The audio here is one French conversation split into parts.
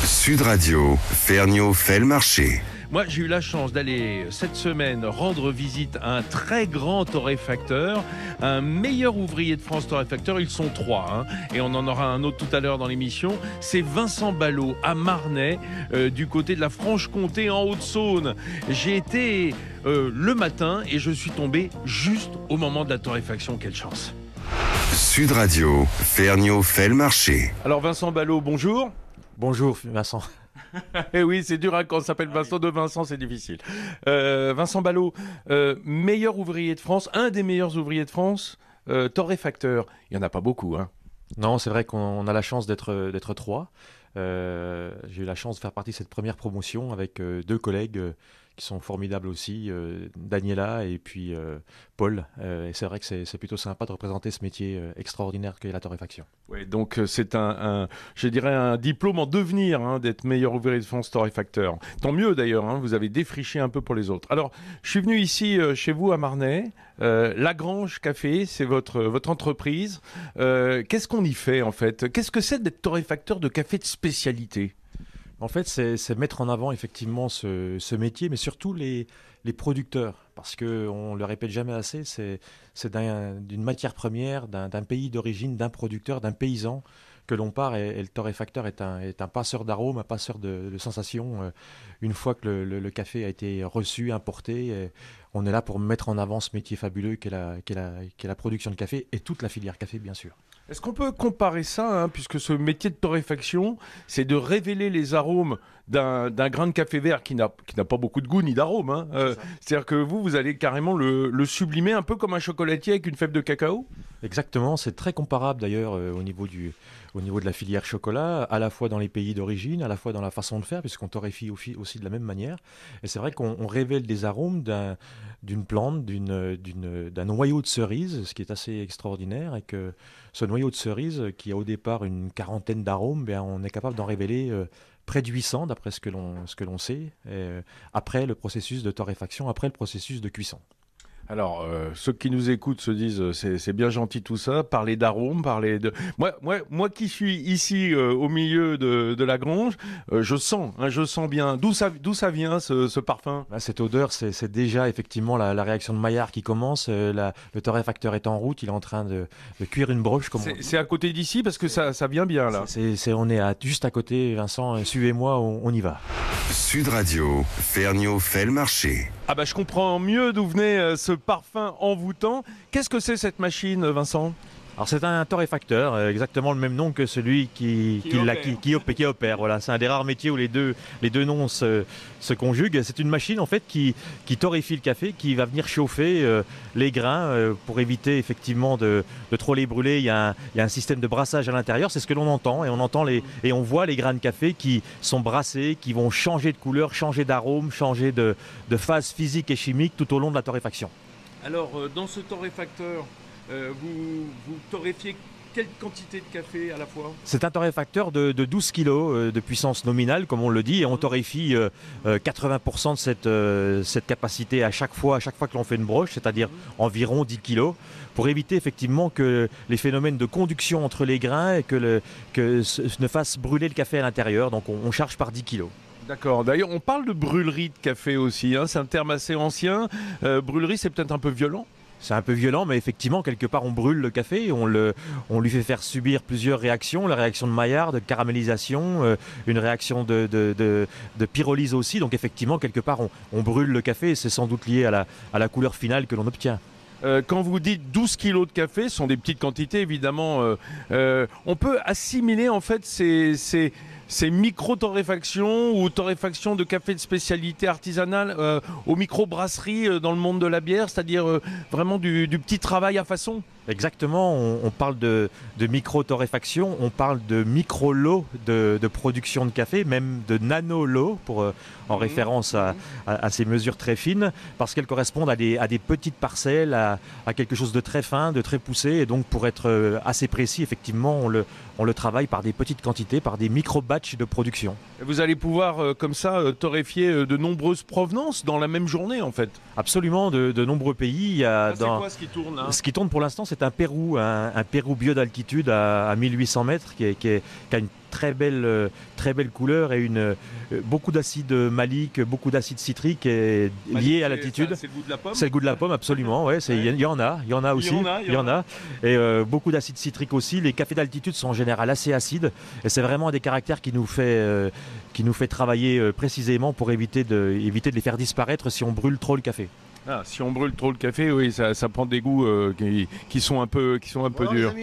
Sud Radio, Ferniaud fait le marché. Moi, j'ai eu la chance d'aller cette semaine rendre visite à un très grand torréfacteur, un meilleur ouvrier de France torréfacteur. Ils sont 3, et on en aura un autre tout à l'heure dans l'émission. C'est Vincent Ballot à Marnay, du côté de la Franche-Comté en Haute-Saône. J'ai été le matin et je suis tombé juste au moment de la torréfaction. Quelle chance! Sud Radio, Ferniaud fait le marché. Alors Vincent Ballot, bonjour. Bonjour Vincent. Eh oui, c'est dur quand on s'appelle Vincent. De Vincent, c'est difficile. Vincent Ballot, meilleur ouvrier de France, un des meilleurs ouvriers de France, torréfacteur. Il n'y en a pas beaucoup, hein. Non, c'est vrai qu'on a la chance d'être 3. J'ai eu la chance de faire partie de cette première promotion avec 2 collègues qui sont formidables aussi, Daniela et puis Paul. Et c'est vrai que c'est plutôt sympa de représenter ce métier extraordinaire qu'est la torréfaction. Ouais, donc c'est je dirais un diplôme en devenir, d'être meilleur ouvrier de France torréfacteur. Tant mieux d'ailleurs, vous avez défriché un peu pour les autres. Alors, je suis venu ici chez vous à Marnay. Lagrange Café, c'est votre entreprise. Qu'est-ce qu'on y fait en fait? Qu'est-ce que c'est d'être torréfacteur de café de spécialité? En fait, c'est mettre en avant effectivement ce métier, mais surtout les producteurs, parce qu'on ne le répète jamais assez, c'est d'une matière première, d'un pays d'origine, d'un producteur, d'un paysan que l'on part, et le torréfacteur est un passeur d'arômes, un passeur de sensations. Une fois que le café a été reçu, importé, on est là pour mettre en avant ce métier fabuleux qu'est la production de café et toute la filière café, bien sûr. Est-ce qu'on peut comparer ça, puisque ce métier de torréfaction, c'est de révéler les arômes d'un grain de café vert qui n'a pas beaucoup de goût ni d'arôme. C'est-à-dire que vous allez carrément le sublimer un peu comme un chocolatier avec une fève de cacao? Exactement, c'est très comparable d'ailleurs au niveau de la filière chocolat, à la fois dans les pays d'origine, à la fois dans la façon de faire, puisqu'on torréfie aussi de la même manière. Et c'est vrai qu'on révèle des arômes d'une plante, d'un noyau de cerise, ce qui est assez extraordinaire, et que ce noyau de cerise, qui a au départ une quarantaine d'arômes, on est capable d'en révéler près de 800, d'après ce que l'on sait, après le processus de torréfaction, après le processus de cuisson. Alors, ceux qui nous écoutent se disent c'est bien gentil tout ça, parler d'arômes, parler de... Moi qui suis ici au milieu de Lagrange, je sens bien. D'où ça vient ce parfum? Cette odeur, c'est déjà effectivement la réaction de Maillard qui commence. Le torréfacteur est en route, il est en train de cuire une broche. C'est à côté d'ici parce que ça vient bien là. On est juste à côté, Vincent, suivez-moi, on y va. Sud Radio, Ferniaud fait le marché. Ah bah je comprends mieux d'où venait ce parfum envoûtant. Qu'est-ce que c'est cette machine, Vincent? Alors c'est un torréfacteur, exactement le même nom que celui qui opère. Voilà, c'est un des rares métiers où les deux noms se conjuguent. C'est une machine en fait qui torréfie le café, qui va venir chauffer les grains pour éviter effectivement de trop les brûler. Il y a un système de brassage à l'intérieur, c'est ce que l'on entend, et on voit les grains de café qui sont brassés, qui vont changer de couleur, changer d'arôme, changer de phase physique et chimique tout au long de la torréfaction. Alors dans ce torréfacteur, vous torréfiez quelle quantité de café à la fois? C'est un torréfacteur de 12 kg de puissance nominale, comme on le dit, et on torréfie 80% de cette capacité à chaque fois que l'on fait une broche, c'est-à-dire environ 10 kg, pour éviter effectivement que les phénomènes de conduction entre les grains et que ne fassent brûler le café à l'intérieur. Donc on charge par 10 kg. D'accord. D'ailleurs, on parle de brûlerie de café aussi. C'est un terme assez ancien. Brûlerie, c'est peut-être un peu violent. C'est un peu violent, mais effectivement, quelque part, on brûle le café, on lui fait faire subir plusieurs réactions, la réaction de Maillard, de caramélisation, une réaction de pyrolyse aussi. Donc effectivement, quelque part, on brûle le café, et c'est sans doute lié à la couleur finale que l'on obtient. Quand vous dites 12 kilos de café, ce sont des petites quantités évidemment. On peut assimiler en fait ces micro-torréfactions ou torréfactions de café de spécialité artisanale aux micro-brasseries dans le monde de la bière, c'est-à-dire vraiment du petit travail à façon? Exactement, on parle de micro-torréfaction, on parle de micro-lots de production de café, même de nano-lots en référence à ces mesures très fines, parce qu'elles correspondent à des petites parcelles, à quelque chose de très fin, de très poussé, et donc pour être assez précis, effectivement, on le travaille par des petites quantités, par des micro-batchs de production. Et vous allez pouvoir comme ça torréfier de nombreuses provenances dans la même journée en fait? Absolument, de nombreux pays. C'est quoi ce qui tourne là? Ce qui tourne pour l'instant, c'est un Pérou, un Pérou bio d'altitude à 1800 mètres qui a une très belle couleur et beaucoup d'acide malique, beaucoup d'acide citrique lié à l'altitude. C'est le goût de la pomme. C'est le goût de la pomme, absolument. Ouais, il y en a aussi. Il y en a. Et beaucoup d'acide citrique aussi. Les cafés d'altitude sont en général assez acides. Et c'est vraiment un des caractères qui nous fait travailler précisément pour éviter de les faire disparaître si on brûle trop le café. Ah, si on brûle trop le café, oui, ça prend des goûts qui sont un peu durs.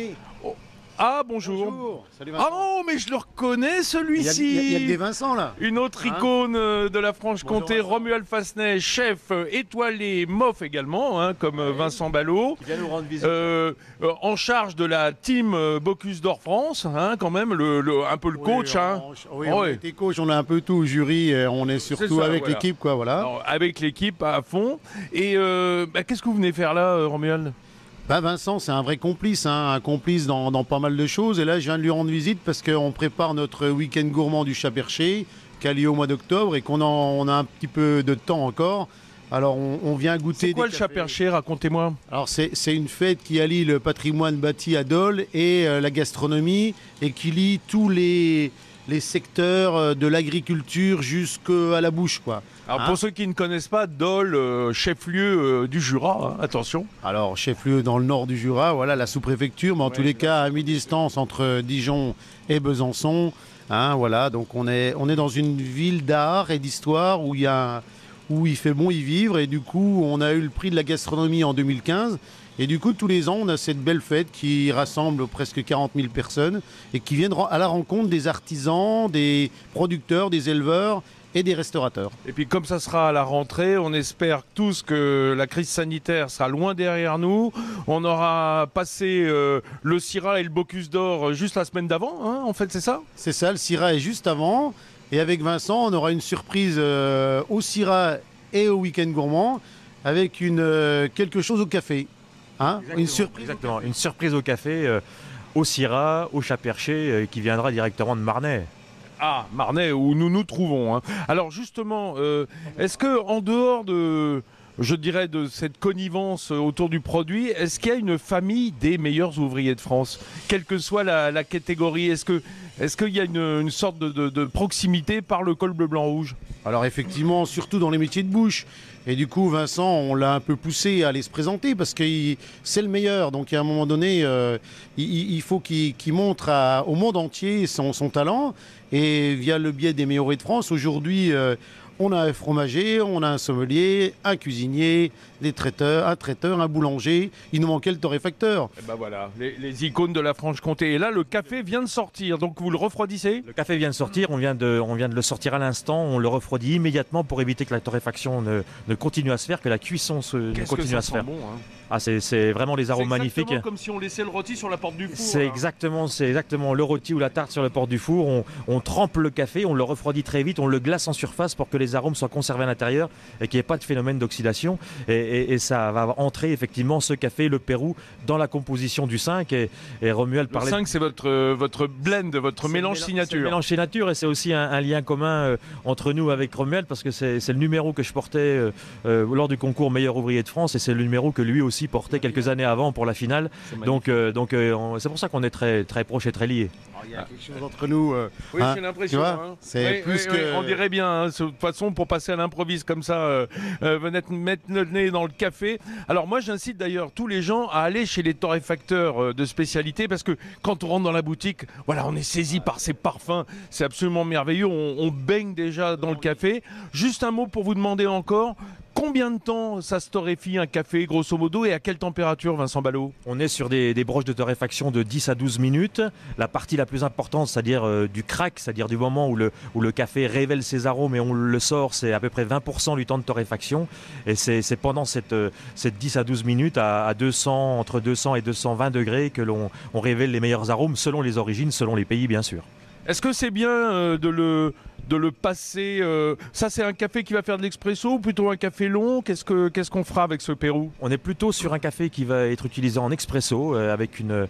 Ah, bonjour. Salut Vincent. Ah non, mais je le reconnais celui-ci. Il y a que des Vincent là. Une autre icône de la Franche-Comté, Bonjour, Vincent. Romuald Fassenet, chef étoilé MOF également, comme Vincent Ballot. Qui vient nous rendre visite. En charge de la team Bocuse d'Or France, quand même, un peu le coach. Oui, on a été coach, on a un peu tout, jury, on est surtout ça, avec voilà. l'équipe, quoi, voilà. Alors, avec l'équipe à fond. Et qu'est-ce que vous venez faire là, Romuald ? Vincent, c'est un vrai complice, un complice dans pas mal de choses. Et là, je viens de lui rendre visite parce qu'on prépare notre week-end gourmand du Chat-Perché, qui a lieu au mois d'octobre et on a un petit peu de temps encore. Alors, on vient goûter. C'est quoi le cafés. Chat-Perché ? Racontez-moi. Alors, c'est une fête qui allie le patrimoine bâti à Dole et la gastronomie et qui lie tous les secteurs de l'agriculture jusqu'à la bouche, quoi. Alors, pour ceux qui ne connaissent pas, Dole, chef-lieu du Jura, attention. Alors, chef-lieu dans le nord du Jura, voilà, la sous-préfecture, mais en tous les cas, à mi-distance entre Dijon et Besançon. Voilà, donc on est dans une ville d'art et d'histoire où il fait bon y vivre. Et du coup, on a eu le prix de la gastronomie en 2015. Et du coup, tous les ans, on a cette belle fête qui rassemble presque 40 000 personnes et qui viennent à la rencontre des artisans, des producteurs, des éleveurs et des restaurateurs. Et puis comme ça sera à la rentrée, on espère tous que la crise sanitaire sera loin derrière nous. On aura passé le Syrah et le Bocuse d'Or juste la semaine d'avant, en fait, c'est ça ? C'est ça, le Syrah est juste avant. Et avec Vincent, on aura une surprise au Syrah et au week-end gourmand avec quelque chose au café. Une surprise. Exactement. Une surprise au café, au Syrah, au Chat-Perché, qui viendra directement de Marnay. Ah, Marnay, où nous nous trouvons. Alors justement, est-ce que en dehors de cette connivence autour du produit, est-ce qu'il y a une famille des meilleurs ouvriers de France ? Quelle que soit la catégorie, est-ce qu'il y a une sorte de proximité par le col bleu, blanc, rouge ? Alors effectivement, surtout dans les métiers de bouche. Et du coup, Vincent, on l'a un peu poussé à aller se présenter parce que c'est le meilleur. Donc à un moment donné, il faut qu'il montre au monde entier son talent. Et via le biais des meilleurs ouvriers de France, aujourd'hui, on a un fromager, on a un sommelier, un cuisinier, un traiteur, un boulanger. Il nous manquait le torréfacteur. Et ben voilà, les icônes de la Franche-Comté. Et là, le café vient de sortir, donc vous le refroidissez ? Le café vient de sortir, on vient de le sortir à l'instant, on le refroidit immédiatement pour éviter que la torréfaction ne continue à se faire, que la cuisson ne continue à se faire. Bon, c'est vraiment les arômes magnifiques. C'est comme si on laissait le rôti sur la porte du four. C'est exactement le rôti ou la tarte sur la porte du four. On trempe le café, on le refroidit très vite, on le glace en surface pour que les arômes soient conservés à l'intérieur et qu'il n'y ait pas de phénomène d'oxydation. Et ça va entrer effectivement ce café, le Pérou, dans la composition du 5. Et Romuald parlait. Le 5, c'est votre blend, votre mélange signature. C'est le mélange signature et c'est aussi un lien commun entre nous avec Romuald parce que c'est le numéro que je portais lors du concours meilleur ouvrier de France et c'est le numéro que lui aussi portait quelques années avant pour la finale. Donc c'est pour ça qu'on est très, très proches et très liés. Il y a quelque chose entre nous. Oui, j'ai l'impression. C'est plus que. On dirait bien. De toute façon, pour passer à l'improviste comme ça, mettre le nez dans le café. Alors moi, j'incite d'ailleurs tous les gens à aller chez les torréfacteurs de spécialité parce que quand on rentre dans la boutique, voilà, on est saisi par ces parfums. C'est absolument merveilleux. On baigne déjà dans le café. Juste un mot pour vous demander encore. Combien de temps ça se torréfie un café, grosso modo, et à quelle température, Vincent Ballot ? On est sur des broches de torréfaction de 10 à 12 minutes. La partie la plus importante, c'est-à-dire du crack, c'est-à-dire du moment où le café révèle ses arômes et on le sort, c'est à peu près 20% du temps de torréfaction. Et c'est pendant cette 10 à 12 minutes à 200, entre 200 et 220 degrés que l'on révèle les meilleurs arômes, selon les origines, selon les pays, bien sûr. Est-ce que c'est bien de de le passer. Ça, c'est un café qui va faire de l'expresso ou plutôt un café long? Qu'est-ce qu'on fera avec ce Pérou? On est plutôt sur un café qui va être utilisé en expresso avec une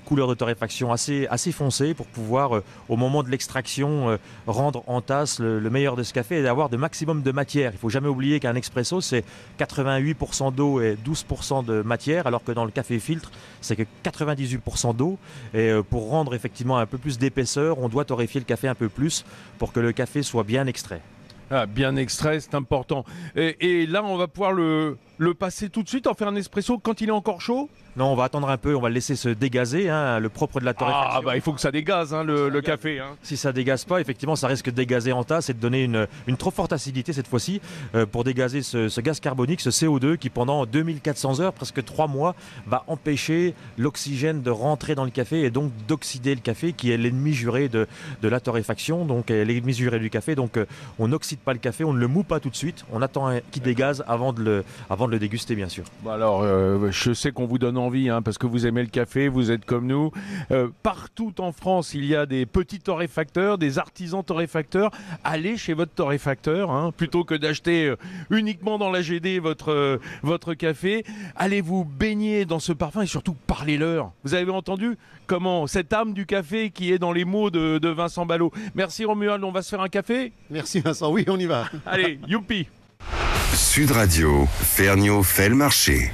couleur de torréfaction assez foncée pour pouvoir, au moment de l'extraction, rendre en tasse le meilleur de ce café et d'avoir de maximum de matière. Il ne faut jamais oublier qu'un expresso, c'est 88% d'eau et 12% de matière, alors que dans le café filtre, c'est que 98% d'eau. Et pour rendre effectivement un peu plus d'épaisseur, on doit torréfier le café un peu plus pour que le café soit bien extrait. Ah, bien extrait, c'est important. Et là, on va pouvoir le passer tout de suite, en faire un espresso quand il est encore chaud? Non, on va attendre un peu, on va le laisser se dégazer, le propre de la torréfaction. Ah, bah il faut que ça dégaze, le café. Hein. Si ça dégaze pas, effectivement, ça risque de dégazer en tasse et de donner une trop forte acidité cette fois-ci pour dégazer ce gaz carbonique, ce CO2 qui pendant 2400 heures, presque 3 mois, va empêcher l'oxygène de rentrer dans le café et donc d'oxyder le café qui est l'ennemi juré de la torréfaction, donc l'ennemi juré du café. Donc on n'oxyde pas le café, on ne le moue pas tout de suite, on attend qu'il dégaze avant de le déguster bien sûr. Bon alors, je sais qu'on vous donne envie parce que vous aimez le café, vous êtes comme nous. Partout en France, il y a des petits torréfacteurs, des artisans torréfacteurs. Allez chez votre torréfacteur, plutôt que d'acheter uniquement dans la GD votre café. Allez vous baigner dans ce parfum et surtout parlez-leur. Vous avez entendu comment cette âme du café qui est dans les mots de Vincent Ballot. Merci Romuald, on va se faire un café? Merci Vincent, oui on y va. Allez, youpi. Sud Radio, Ferniaud fait le marché.